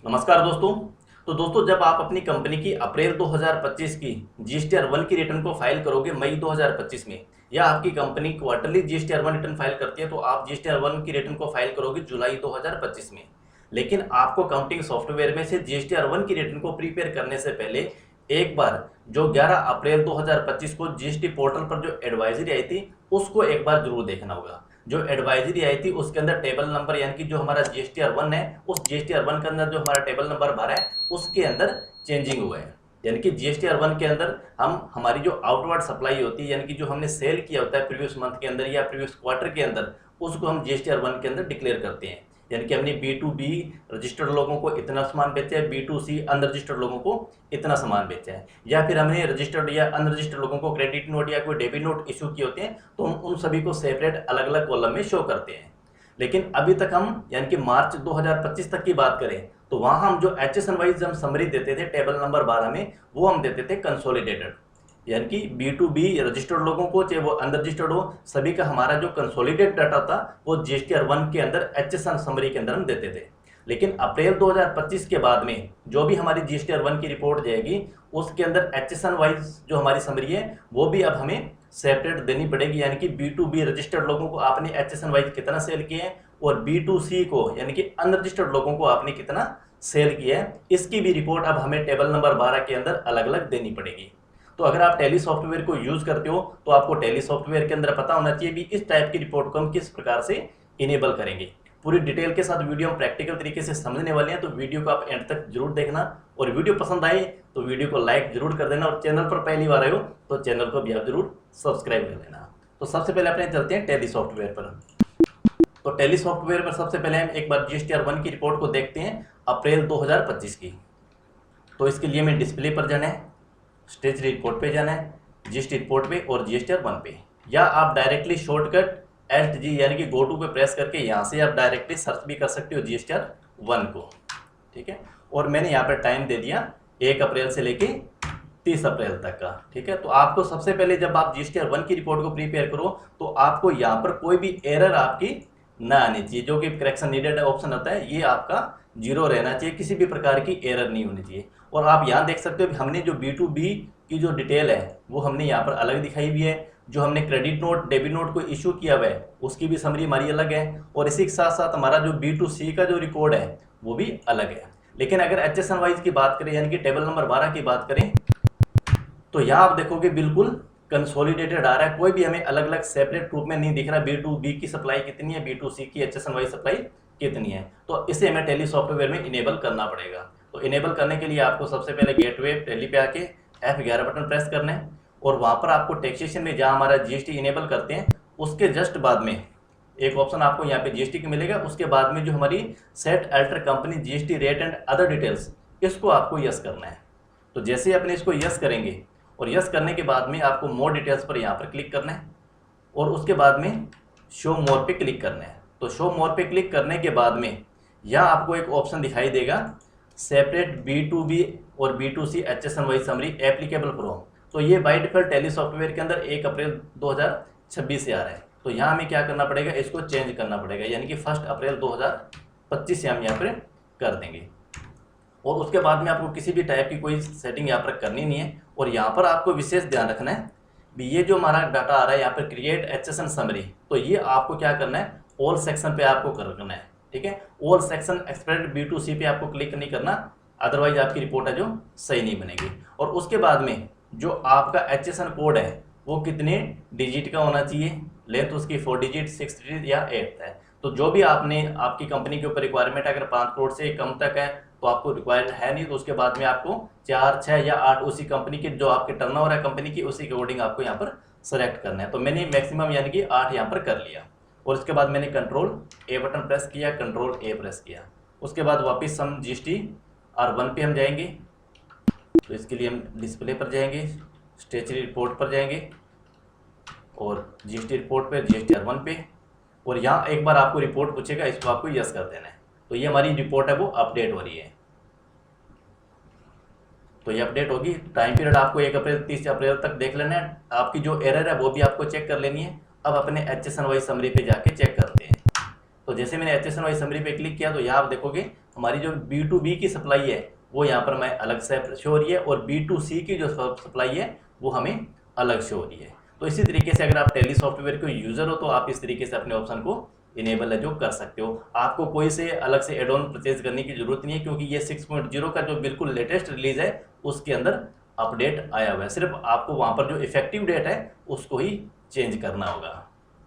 नमस्कार दोस्तों। तो दोस्तों, जब आप अपनी कंपनी की अप्रैल 2025 की जीएसटीआर 1 की रिटर्न को फाइल करोगे मई 2025 में, या आपकी company quarterly GSTR 1 return file करती है तो आप जीएसटीआर 1 की रिटर्न को फाइल करोगे जुलाई 2025 में। लेकिन आपको काउंटिंग सॉफ्टवेयर में से जीएसटीआर 1 की रिटर्न को प्रिपेयर करने से पहले एक बार जो 11 अप्रैल 2025 को जीएसटी पोर्टल पर जो एडवाइजरी आई थी उसको एक बार जरूर देखना होगा। जो एडवाइजरी आई थी उसके अंदर टेबल नंबर यानी कि जो हमारा जीएसटीआर 1 है उस जीएसटीआर 1 के अंदर जो हमारा टेबल नंबर 12 है उसके अंदर चेंजिंग हुआ है। यानी कि जीएसटीआर 1 के अंदर हम हमारी जो आउटवर्ड सप्लाई होती है यानी कि जो हमने सेल किया होता है प्रीवियस मंथ के अंदर या प्रीवियस क्वार्टर के अंदर, उसको हम जीएसटीआर 1 के अंदर डिक्लेयर करते हैं। यानी कि हमने B2B रजिस्टर्ड लोगों को इतना सामान बेचा है, B2C अनरजिस्टर्ड लोगों को इतना सामान बेचा है, या फिर हमने रजिस्टर्ड या अनरजिस्टर्ड लोगों को क्रेडिट नोट या कोई डेबिट नोट इशू किए होते हैं तो हम उन सभी को सेपरेट अलग अलग कॉलम में शो करते हैं। लेकिन अभी तक हम यानी कि मार्च 2025 तक की बात करें तो वहां हम जो HSN वाइज हम समरी देते थे टेबल नंबर 12 में, वो हम देते थे कंसोलिडेटेड। यानी कि B2B रजिस्टर्ड लोगों को चाहे वो अनरजिस्टर्ड हो, सभी का हमारा जो कंसोलिडेट डाटा था वो जीएसटीआर 1 के अंदर HSN समरी के अंदर हम देते थे। लेकिन अप्रैल 2025 के बाद में जो भी हमारी जीएसटीआर 1 की रिपोर्ट जाएगी उसके अंदर HSN वाइज जो हमारी समरी है वो भी अब हमें सेपरेट देनी पड़ेगी। यानी कि B2B रजिस्टर्ड लोगों को आपने HSN वाइज कितना सेल किया है और B2C को यानी कि अनरजिस्टर्ड लोगों को आपने कितना सेल किया है, इसकी भी रिपोर्ट अब हमें टेबल नंबर 12 के अंदर अलग अलग देनी पड़ेगी। तो अगर आप टैली सॉफ्टवेयर को यूज करते हो तो आपको टैली सॉफ्टवेयर के अंदर पता होना चाहिए भी इस टाइप की रिपोर्ट को हम किस प्रकार से इनेबल करेंगे। पूरी डिटेल के साथ वीडियो हम प्रैक्टिकल तरीके से समझने वाले हैं, तो वीडियो को आप एंड तक जरूर देखना। और वीडियो पसंद आए तो वीडियो को लाइक जरूर कर देना, और चैनल पर पहली बार आए हो तो चैनल को भी आप जरूर सब्सक्राइब कर लेना। तो सबसे पहले अपने चलते हैं टैली सॉफ्टवेयर पर। तो टैली सॉफ्टवेयर पर सबसे पहले हम एक बार जीएसटीआर 1 की रिपोर्ट को देखते हैं अप्रैल 2025 की। तो इसके लिए हमें डिस्प्ले पर जाना है, स्टेज रिपोर्ट पे जाना है, जीएसटी रिपोर्ट पे और जीएसटीआर 1 पे, या आप डायरेक्टली शॉर्टकट SG यानी कि गो टू पे प्रेस करके यहाँ से आप डायरेक्टली सर्च भी कर सकते हो जीएसटीआर 1 को। ठीक है, और मैंने यहाँ पर टाइम दे दिया 1 अप्रैल से लेके 30 अप्रैल तक का। ठीक है, तो आपको सबसे पहले जब आप जीएसटीआर 1 की रिपोर्ट को प्रिपेयर करो तो आपको यहाँ पर कोई भी एरर आपकी ना आनी चाहिए। जो कि करेक्शन नीडेड ऑप्शन होता है ये आपका 0 रहना चाहिए, किसी भी प्रकार की एरर नहीं होनी चाहिए। और आप यहाँ देख सकते हो कि हमने जो B2B की जो डिटेल है वो हमने यहाँ पर अलग दिखाई हुई है। जो हमने क्रेडिट नोट डेबिट नोट को इशू किया हुआ है उसकी भी समरी हमारी अलग है, और इसी के साथ साथ हमारा जो B2C का जो रिकॉर्ड है वो भी अलग है। लेकिन अगर HSN वाइज की बात करें यानी कि टेबल नंबर 12 की बात करें तो यहाँ आप देखोगे बिल्कुल कंसोलिडेटेड आ रहा है, कोई भी हमें अलग अलग सेपरेट ग्रुप में नहीं दिख रहा। B2B की सप्लाई कितनी है, B2C की HSN वाइज सप्लाई कितनी है, तो इसे हमें टैली सॉफ्टवेयर में इनेबल करना पड़ेगा। तो इनेबल करने के लिए आपको सबसे पहले गेटवे टैली पे आके F11 बटन प्रेस करना है, और वहाँ पर आपको टैक्सेशन में जहाँ हमारा GST इनेबल करते हैं उसके जस्ट बाद में एक ऑप्शन आपको यहाँ पे GST की मिलेगा। उसके बाद में जो हमारी set alter company GST rate and other details, इसको आपको यस करना है। तो जैसे ही अपने इसको यस करेंगे और यस करने के बाद में आपको मोर डिटेल्स पर यहाँ पर क्लिक करना है, और उसके बाद में शो मोर पे क्लिक करना है। तो शो मोर पे क्लिक करने के बाद में यहाँ आपको एक ऑप्शन दिखाई देगा सेपरेट B2B और B2C HSN wise summary applicable from. तो ये बाय डिफॉल्ट टैली सॉफ्टवेयर के अंदर 1 अप्रैल 2026 से आ रहा है। तो यहाँ हमें क्या करना पड़ेगा, इसको चेंज करना पड़ेगा, यानी कि 1 अप्रैल 2025 से हम यहाँ पर कर देंगे। और उसके बाद में आपको किसी भी टाइप की कोई सेटिंग यहाँ पर करनी नहीं है। और यहाँ पर आपको विशेष ध्यान रखना है भी ये जो हमारा डाटा आ रहा है यहाँ पर क्रिएट HSN समरी, तो ये आपको क्या करना है, ऑल सेक्शन पे आपको करना है। ठीक है, ऑल सेक्शन एक्सपेक्टेड B2C पे आपको क्लिक नहीं करना, अदरवाइज आपकी रिपोर्ट है जो सही नहीं बनेगी। और उसके बाद में जो आपका HSN कोड है वो कितने डिजिट का होना चाहिए, लेंथ उसकी 4 डिजिट 6 डिजिट या 8 है। तो जो भी आपने आपकी कंपनी के ऊपर रिक्वायरमेंट अगर 5 करोड़ से कम तक है तो आपको रिक्वायर्ड है नहीं, तो उसके बाद में आपको 4, 6 या 8 उसी कंपनी के जो आपके टर्नओवर है कंपनी की उसी के अकॉर्डिंग आपको यहाँ पर सेलेक्ट करना है। तो मैंने मैक्सिमम यानी कि 8 यहाँ पर कर लिया, और उसके बाद मैंने कंट्रोल A बटन प्रेस किया, कंट्रोल A प्रेस किया। उसके बाद वापस हम GSTR 1 पे हम जाएंगे। तो इसके लिए हम डिस्प्ले पर जाएंगे, स्टेचरी रिपोर्ट पर जाएंगे, और GST रिपोर्ट पे GSTR 1 पे, और यहाँ एक बार आपको रिपोर्ट पूछेगा, इसको आपको यस कर देना है। तो ये हमारी रिपोर्ट है वो अपडेट हो रही है। तो ये अपडेट होगी। टाइम पीरियड आपको 1 अप्रैल 30 अप्रैल तक देख लेना है। आपकी जो एरर है वो भी आपको चेक कर लेनी है। अब अपने HSN वाइज समरी पे जाके चेक करते हैं। तो जैसे मैंने HSN समरी पे क्लिक किया तो यहाँ आप देखोगे हमारी जो B2B की सप्लाई है वो यहाँ पर मैं अलग से शो हो रही है, और B2C की जो सप्लाई है वो हमें अलग शो हो रही है। तो इसी तरीके से अगर आप टैली सॉफ्टवेयर के यूज़र हो तो आप इस तरीके से अपने ऑप्शन को इनेबल है जो कर सकते हो। आपको कोई से अलग से एड ऑन परचेज करने की जरूरत नहीं है, क्योंकि ये 6.0 का जो बिल्कुल लेटेस्ट रिलीज है उसके अंदर अपडेट आया हुआ है। सिर्फ आपको वहाँ पर जो इफेक्टिव डेट है उसको ही चेंज करना होगा।